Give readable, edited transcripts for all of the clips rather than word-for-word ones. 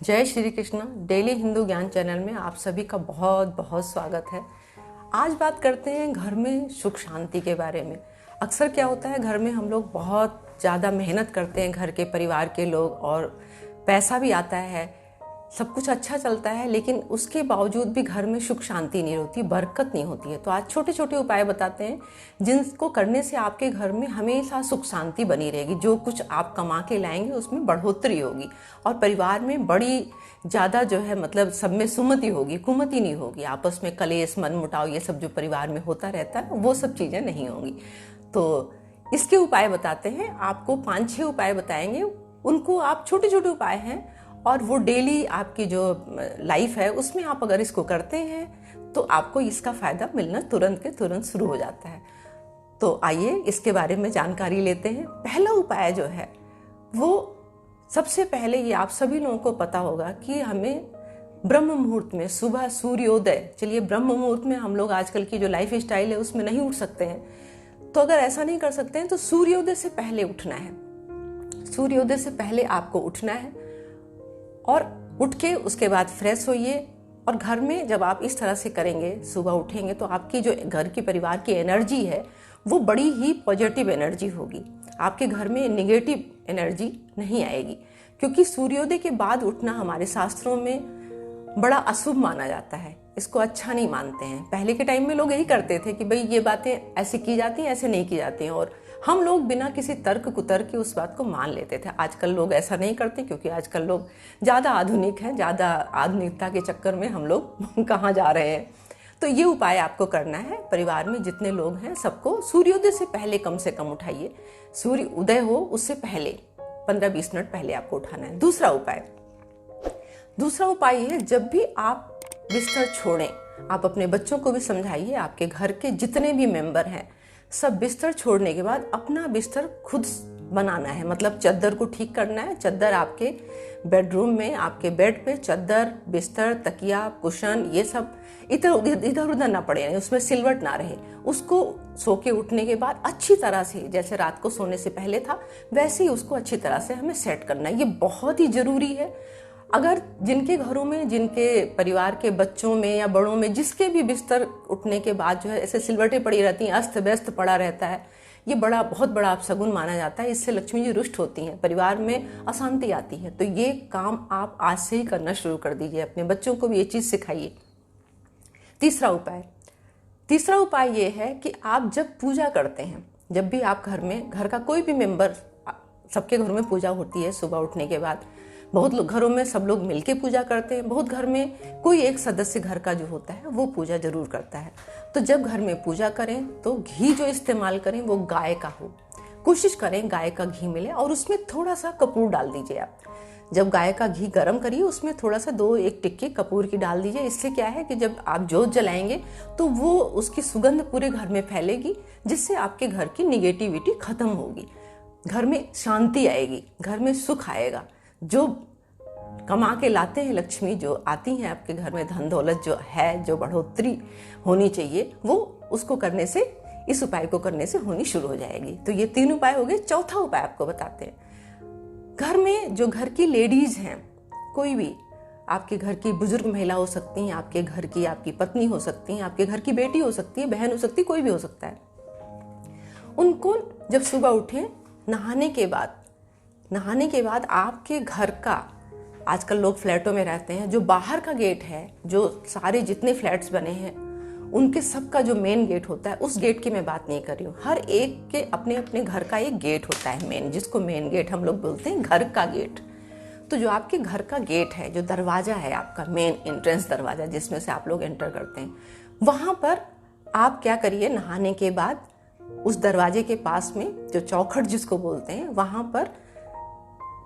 जय श्री कृष्ण। डेली हिंदू ज्ञान चैनल में आप सभी का बहुत बहुत स्वागत है। आज बात करते हैं घर में सुख शांति के बारे में। अक्सर क्या होता है, घर में हम लोग बहुत ज़्यादा मेहनत करते हैं, घर के परिवार के लोग, और पैसा भी आता है, सब कुछ अच्छा चलता है, लेकिन उसके बावजूद भी घर में सुख शांति नहीं होती, बरकत नहीं होती है। तो आज छोटे छोटे उपाय बताते हैं जिनको करने से आपके घर में हमेशा सुख शांति बनी रहेगी। जो कुछ आप कमा के लाएंगे उसमें बढ़ोतरी होगी और परिवार में बड़ी ज़्यादा जो है मतलब सब में सुमति होगी, कुमति नहीं होगी। आपस में कलेश, मन मुटाव, ये सब जो परिवार में होता रहता है वो सब चीज़ें नहीं होंगी। तो इसके उपाय बताते हैं, आपको 5-6 उपाय बताएंगे। उनको आप छोटे छोटे उपाय हैं और वो डेली आपकी जो लाइफ है उसमें आप अगर इसको करते हैं तो आपको इसका फायदा मिलना तुरंत के तुरंत शुरू हो जाता है। तो आइए इसके बारे में जानकारी लेते हैं। पहला उपाय जो है वो सबसे पहले, ये आप सभी लोगों को पता होगा कि हमें ब्रह्म मुहूर्त में सुबह सूर्योदय, चलिए ब्रह्म मुहूर्त में हम लोग आजकल की जो लाइफ स्टाइल है उसमें नहीं उठ सकते हैं, तो अगर ऐसा नहीं कर सकते हैं तो सूर्योदय से पहले उठना है। सूर्योदय से पहले आपको उठना है और उठ के उसके बाद फ्रेश होइए। और घर में जब आप इस तरह से करेंगे, सुबह उठेंगे, तो आपकी जो घर की परिवार की एनर्जी है वो बड़ी ही पॉजिटिव एनर्जी होगी। आपके घर में नेगेटिव एनर्जी नहीं आएगी, क्योंकि सूर्योदय के बाद उठना हमारे शास्त्रों में बड़ा अशुभ माना जाता है, इसको अच्छा नहीं मानते हैं। पहले के टाइम में लोग यही करते थे कि भाई ये बातें ऐसे की जाती हैं, ऐसे नहीं की जाती हैं, और हम लोग बिना किसी तर्क कुतर्क के उस बात को मान लेते थे। आजकल लोग ऐसा नहीं करते, क्योंकि आजकल लोग ज़्यादा आधुनिक हैं, ज़्यादा आधुनिकता के चक्कर में हम लोग कहाँ जा रहे हैं। तो ये उपाय आपको करना है। परिवार में जितने लोग हैं सबको सूर्योदय से पहले कम से कम उठाइए। सूर्य उदय हो उससे पहले 15-20 मिनट पहले आपको उठाना है। दूसरा उपाय है, जब भी आप बिस्तर छोड़ें, आप अपने बच्चों को भी समझाइए, आपके घर के जितने भी मेंबर हैं सब बिस्तर छोड़ने के बाद अपना बिस्तर खुद बनाना है। मतलब चादर को ठीक करना है। चादर आपके बेडरूम में, आपके बेड पे चादर, बिस्तर, तकिया, कुशन, ये सब इधर उधर ना पड़े, उसमें सिलवट ना रहे। उसको सो के उठने के बाद अच्छी तरह से, जैसे रात को सोने से पहले था वैसे ही उसको अच्छी तरह से हमें सेट करना है। ये बहुत ही जरूरी है। अगर जिनके घरों में, जिनके परिवार के बच्चों में या बड़ों में, जिसके भी बिस्तर उठने के बाद जो है ऐसे सिलवटें पड़ी रहती हैं, अस्त व्यस्त पड़ा रहता है, ये बहुत बड़ा अपशगुन माना जाता है। इससे लक्ष्मी जी रुष्ट होती हैं, परिवार में अशांति आती है। तो ये काम आप आज से ही करना शुरू कर दीजिए। अपने बच्चों को भी ये चीज़ सिखाइए। तीसरा उपाय ये है कि आप जब पूजा करते हैं, जब भी आप घर का कोई भी मेंबर, सबके घरों में पूजा होती है सुबह उठने के बाद। बहुत घरों में सब लोग मिलके पूजा करते हैं, बहुत घर में कोई एक सदस्य घर का जो होता है वो पूजा जरूर करता है। तो जब घर में पूजा करें तो घी जो इस्तेमाल करें वो गाय का हो। कोशिश करें गाय का घी मिले, और उसमें थोड़ा सा कपूर डाल दीजिए। आप जब गाय का घी गर्म करिए उसमें थोड़ा सा 2-1 टिक्की कपूर की डाल दीजिए। इससे क्या है कि जब आप जोत जलाएंगे तो वो उसकी सुगंध पूरे घर में फैलेगी, जिससे आपके घर की निगेटिविटी खत्म होगी, घर में शांति आएगी, घर में सुख आएगा। जो कमा के लाते हैं लक्ष्मी, जो आती हैं आपके घर में, धन दौलत जो है, जो बढ़ोतरी होनी चाहिए, वो उसको करने से, इस उपाय को करने से होनी शुरू हो जाएगी। तो ये 3 उपाय हो गए। चौथा उपाय आपको बताते हैं। घर में जो घर की लेडीज हैं, कोई भी, आपके घर की बुजुर्ग महिला हो सकती हैं, आपके घर की आपकी पत्नी हो सकती हैं, आपके घर की बेटी हो सकती है, बहन हो सकती है, कोई भी हो सकता है। उनको जब सुबह उठे, नहाने के बाद आपके घर का, आजकल लोग फ्लैटों में रहते हैं, जो बाहर का गेट है, जो सारे जितने फ्लैट्स बने हैं उनके सबका जो मेन गेट होता है, उस गेट की मैं बात नहीं कर रही हूँ। हर एक के अपने अपने घर का एक गेट होता है मेन, जिसको मेन गेट हम लोग बोलते हैं, घर का गेट। तो जो आपके घर का गेट है, जो दरवाजा है आपका, मेन एंट्रेंस दरवाजा जिसमें से आप लोग एंटर करते हैं, वहां पर आप क्या करिए, नहाने के बाद उस दरवाजे के पास में जो चौखट जिसको बोलते हैं, वहां पर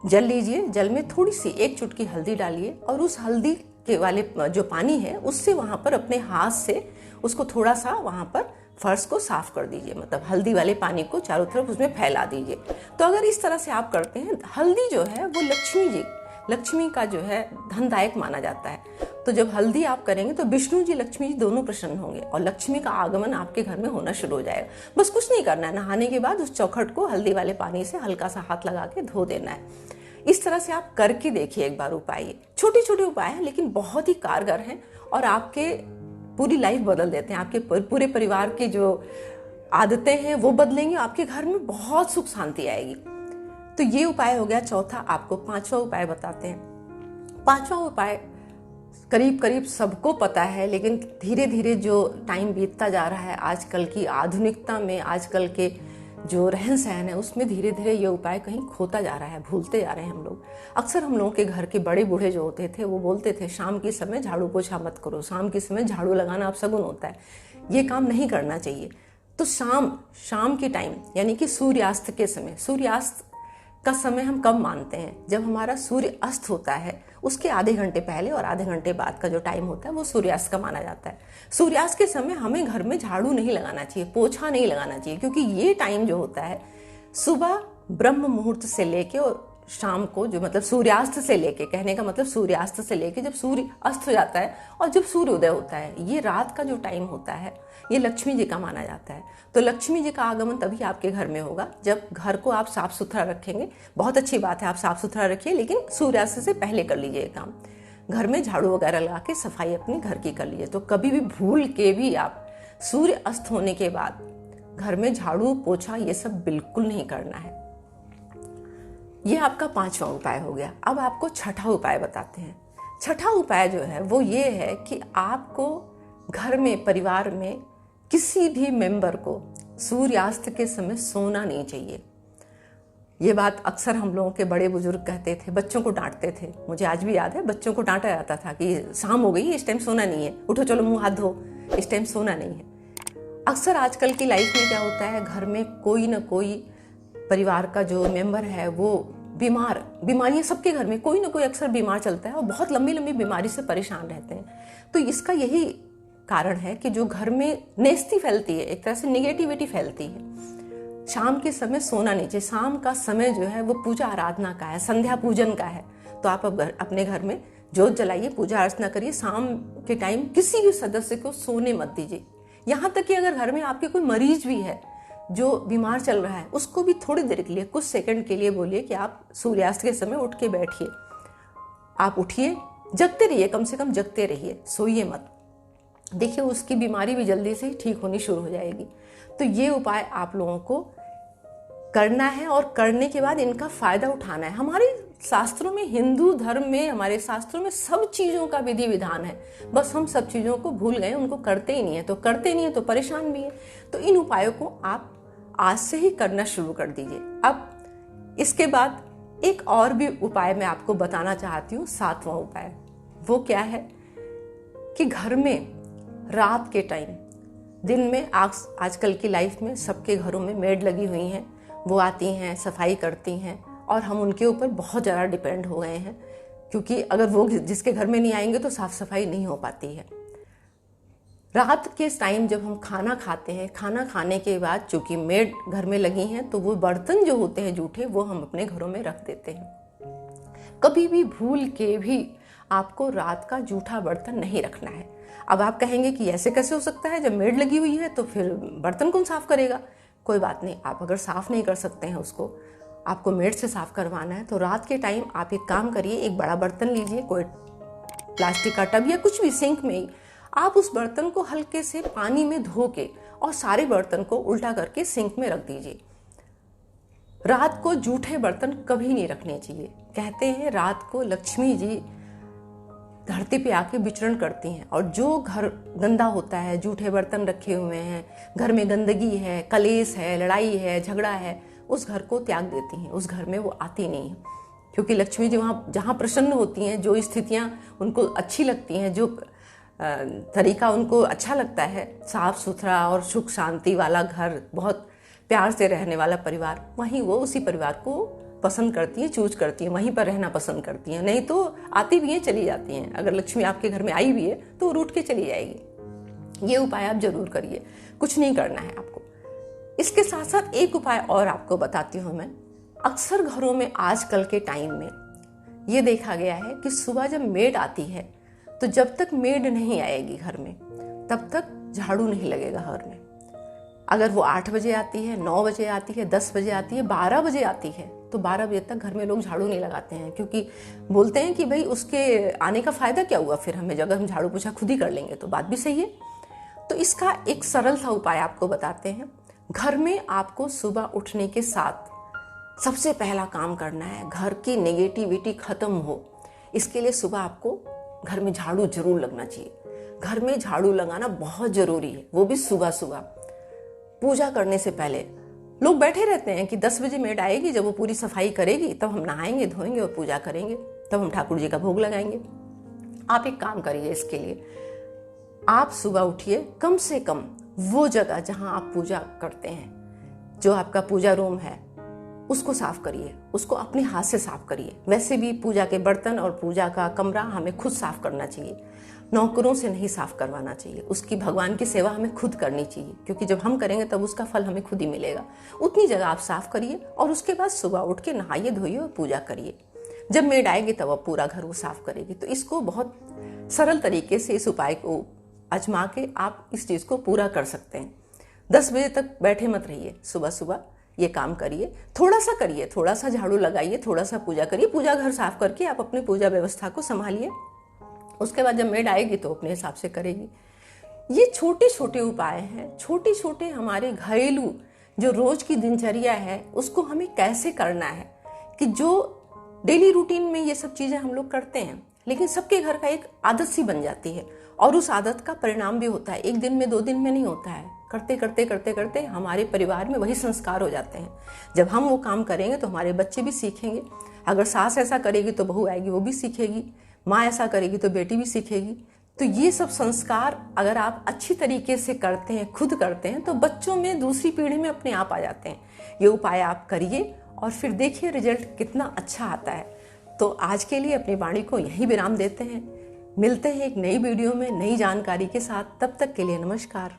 जल लीजिए। जल में थोड़ी सी 1 चुटकी हल्दी डालिए, और उस हल्दी के वाले जो पानी है उससे वहां पर अपने हाथ से उसको थोड़ा सा वहां पर फर्श को साफ कर दीजिए। मतलब हल्दी वाले पानी को चारों तरफ उसमें फैला दीजिए। तो अगर इस तरह से आप करते हैं, हल्दी जो है वो लक्ष्मी का जो है धनदायक माना जाता है। तो जब हल्दी आप करेंगे तो विष्णु जी, लक्ष्मी जी दोनों प्रसन्न होंगे और लक्ष्मी का आगमन आपके घर में होना शुरू हो जाएगा। बस कुछ नहीं करना है, नहाने के बाद उस चौखट को हल्दी वाले पानी से हल्का सा हाथ लगा के धो देना है। इस तरह से आप करके देखिए एक बार उपाय। ये छोटे छोटे उपाय हैं लेकिन बहुत ही कारगर हैं और आपके पूरी लाइफ बदल देते हैं। आपके पूरे परिवार की जो आदतें हैं वो बदलेंगी, आपके घर में बहुत सुख शांति आएगी। तो ये उपाय हो गया चौथा। आपको पांचवा उपाय बताते हैं। पांचवा उपाय करीब करीब सबको पता है, लेकिन धीरे धीरे जो टाइम बीतता जा रहा है, आजकल की आधुनिकता में, आजकल के जो रहन सहन है उसमें धीरे धीरे ये उपाय कहीं खोता जा रहा है, भूलते जा रहे हैं हम लोग। अक्सर हम लोगों के घर के बड़े बूढ़े जो होते थे वो बोलते थे शाम के समय झाड़ू पोछा मत करो, शाम के समय झाड़ू लगाना अपशगुन होता है, ये काम नहीं करना चाहिए। तो शाम के टाइम यानी कि सूर्यास्त के समय, सूर्यास्त का समय हम कब मानते हैं? जब हमारा सूर्य अस्त होता है उसके आधे घंटे पहले और आधे घंटे बाद का जो टाइम होता है वो सूर्यास्त का माना जाता है। सूर्यास्त के समय हमें घर में झाड़ू नहीं लगाना चाहिए, पोछा नहीं लगाना चाहिए, क्योंकि ये टाइम जो होता है सुबह ब्रह्म मुहूर्त से लेके और शाम को, जो मतलब सूर्यास्त से लेके, कहने का मतलब सूर्यास्त से लेके जब सूर्य अस्त हो जाता है और जब सूर्य उदय होता है, ये रात का जो टाइम होता है ये लक्ष्मी जी का माना जाता है। तो लक्ष्मी जी का आगमन तभी आपके घर में होगा जब घर को आप साफ सुथरा रखेंगे। बहुत अच्छी बात है, आप साफ सुथरा रखिए, लेकिन सूर्यास्त से पहले कर लीजिए काम। घर में झाड़ू वगैरह लगा के सफाई अपने घर की कर लीजिए। तो कभी भी भूल के भी आप सूर्य अस्त होने के बाद घर में झाड़ू पोछा ये सब बिल्कुल नहीं करना है। ये आपका पांचवा उपाय हो गया। अब आपको छठा उपाय बताते हैं। छठा उपाय जो है वो ये है कि आपको घर में, परिवार में किसी भी मेंबर को सूर्यास्त के समय सोना नहीं चाहिए। ये बात अक्सर हम लोगों के बड़े बुजुर्ग कहते थे, बच्चों को डांटते थे। मुझे आज भी याद है, बच्चों को डांटा जाता था कि शाम हो गई, इस टाइम सोना नहीं है, उठो चलो मुंह हाथ धो, इस टाइम सोना नहीं है। अक्सर आजकल की लाइफ में क्या होता है, घर में कोई ना कोई परिवार का जो मेंबर है वो बीमारियां, सबके घर में कोई ना कोई अक्सर बीमार चलता है और बहुत लंबी लंबी बीमारी से परेशान रहते हैं। तो इसका यही कारण है कि जो घर में नेस्ती फैलती है, एक तरह से निगेटिविटी फैलती है। शाम के समय सोना नहीं चाहिए। शाम का समय जो है वो पूजा आराधना का है, संध्या पूजन का है। तो आप अपने घर में जोत जलाइए, पूजा अर्चना करिए। शाम के टाइम किसी भी सदस्य को सोने मत दीजिए। यहाँ तक कि अगर घर में आपके कोई मरीज भी है जो बीमार चल रहा है, उसको भी थोड़ी देर के लिए, कुछ सेकंड के लिए बोलिए कि आप सूर्यास्त के समय उठ के बैठिए। आप उठिए, जगते रहिए, कम से कम जगते रहिए, सोइए मत। देखिए उसकी बीमारी भी जल्दी से ठीक होनी शुरू हो जाएगी। तो ये उपाय आप लोगों को करना है और करने के बाद इनका फायदा उठाना है। हमारे शास्त्रों में, हिंदू धर्म में, हमारे शास्त्रों में सब चीजों का विधि विधान है, बस हम सब चीजों को भूल गए, उनको करते ही नहीं है। तो करते नहीं है तो परेशान भी है। तो इन उपायों को आप आज से ही करना शुरू कर दीजिए। अब इसके बाद एक और भी उपाय मैं आपको बताना चाहती हूँ, सातवां उपाय। वो क्या है कि घर में रात के टाइम, दिन में आजकल की लाइफ में सबके घरों में मेड लगी हुई हैं, वो आती हैं, सफाई करती हैं और हम उनके ऊपर बहुत ज़्यादा डिपेंड हो गए हैं, क्योंकि अगर वो जिसके घर में नहीं आएंगे तो साफ सफाई नहीं हो पाती है। रात के टाइम जब हम खाना खाते हैं, खाना खाने के बाद चूंकि मेड घर में लगी हैं तो वो बर्तन जो होते हैं जूठे, वो हम अपने घरों में रख देते हैं। कभी भी भूल के भी आपको रात का जूठा बर्तन नहीं रखना है। अब आप कहेंगे कि ऐसे कैसे हो सकता है, जब मेड लगी हुई है तो फिर बर्तन कौन साफ करेगा? कोई बात नहीं, आप अगर साफ नहीं कर सकते हैं उसको, आपको मेड से साफ करवाना है, तो रात के टाइम आप एक काम करिए, एक बड़ा बर्तन लीजिए, कोई प्लास्टिक का टब या कुछ भी, सिंक में ही आप उस बर्तन को हल्के से पानी में धो के और सारे बर्तन को उल्टा करके सिंक में रख दीजिए। रात को जूठे बर्तन कभी नहीं रखने चाहिए। कहते हैं रात को लक्ष्मी जी धरती पे आके विचरण करती हैं, और जो घर गंदा होता है, जूठे बर्तन रखे हुए हैं, घर में गंदगी है, कलेश है, लड़ाई है, झगड़ा है, उस घर को त्याग देती हैं। उस घर में वो आती नहीं है, क्योंकि लक्ष्मी जी वहाँ जहाँ प्रसन्न होती हैं, जो स्थितियाँ उनको अच्छी लगती हैं, जो तरीका उनको अच्छा लगता है, साफ सुथरा और सुख शांति वाला घर, बहुत प्यार से रहने वाला परिवार, वहीं वो उसी परिवार को पसंद करती हैं, चूज करती हैं, वहीं पर रहना पसंद करती हैं। नहीं तो आती भी हैं, चली जाती हैं। अगर लक्ष्मी आपके घर में आई भी है तो वो रूठ के चली जाएगी। ये उपाय आप जरूर करिए, कुछ नहीं करना है आपको। इसके साथ साथ एक उपाय और आपको बताती हूँ मैं। अक्सर घरों में आजकल के टाइम में ये देखा गया है कि सुबह जब मेड आती है तो जब तक मेड नहीं आएगी घर में, तब तक झाड़ू नहीं लगेगा घर में। अगर वो 8 बजे आती है, 9 बजे आती है, 10 बजे आती है, 12 बजे आती है, तो 12 बजे तक घर में लोग झाड़ू नहीं लगाते हैं, क्योंकि बोलते हैं कि भाई उसके आने का फ़ायदा क्या हुआ फिर हमें, अगर हम झाड़ू पोछा खुद ही कर लेंगे तो। बात भी सही है। तो इसका एक सरल सा उपाय आपको बताते हैं। घर में आपको सुबह उठने के साथ सबसे पहला काम करना है, घर की नेगेटिविटी खत्म हो, इसके लिए सुबह आपको घर में झाड़ू जरूर लगना चाहिए। घर में झाड़ू लगाना बहुत ज़रूरी है, वो भी सुबह सुबह पूजा करने से पहले। लोग बैठे रहते हैं कि 10 बजे मेड आएगी, जब वो पूरी सफाई करेगी तब हम नहाएंगे धोएंगे और पूजा करेंगे, तब हम ठाकुर जी का भोग लगाएंगे। आप एक काम करिए, इसके लिए आप सुबह उठिए, कम से कम वो जगह जहां आप पूजा करते हैं, जो आपका पूजा रूम है, उसको साफ करिए, उसको अपने हाथ से साफ करिए। वैसे भी पूजा के बर्तन और पूजा का कमरा हमें खुद साफ करना चाहिए, नौकरों से नहीं साफ करवाना चाहिए। उसकी भगवान की सेवा हमें खुद करनी चाहिए, क्योंकि जब हम करेंगे तब उसका फल हमें खुद ही मिलेगा। उतनी जगह आप साफ करिए और उसके बाद सुबह उठ के नहाइए धोइए और पूजा करिए। जब मेड आएगी तब अब पूरा घर वो साफ करेगी। तो इसको बहुत सरल तरीके से इस उपाय को आजमा के आप इस चीज़ को पूरा कर सकते हैं। 10 बजे तक बैठे मत रहिए, सुबह सुबह ये काम करिए, थोड़ा सा करिए, थोड़ा सा झाड़ू लगाइए, थोड़ा सा पूजा करिए, पूजा घर साफ करके आप अपनी पूजा व्यवस्था को संभालिए। उसके बाद जब मेड आएगी तो अपने हिसाब से करेगी। ये छोटे छोटे उपाय हैं, छोटे छोटे हमारे घरेलू जो रोज की दिनचर्या है उसको हमें कैसे करना है, कि जो डेली रूटीन में ये सब चीज़ें हम लोग करते हैं, लेकिन सबके घर का एक आदत सी बन जाती है और उस आदत का परिणाम भी होता है। एक दिन में 2 दिन में नहीं होता है, करते करते करते करते हमारे परिवार में वही संस्कार हो जाते हैं। जब हम वो काम करेंगे तो हमारे बच्चे भी सीखेंगे। अगर सास ऐसा करेगी तो बहू आएगी वो भी सीखेगी, माँ ऐसा करेगी तो बेटी भी सीखेगी। तो ये सब संस्कार अगर आप अच्छी तरीके से करते हैं, खुद करते हैं, तो बच्चों में दूसरी पीढ़ी में अपने आप आ जाते हैं। ये उपाय आप करिए और फिर देखिए रिजल्ट कितना अच्छा आता है। तो आज के लिए अपनी वाणी को यहीं विराम देते हैं। मिलते हैं एक नई वीडियो में नई जानकारी के साथ। तब तक के लिए नमस्कार।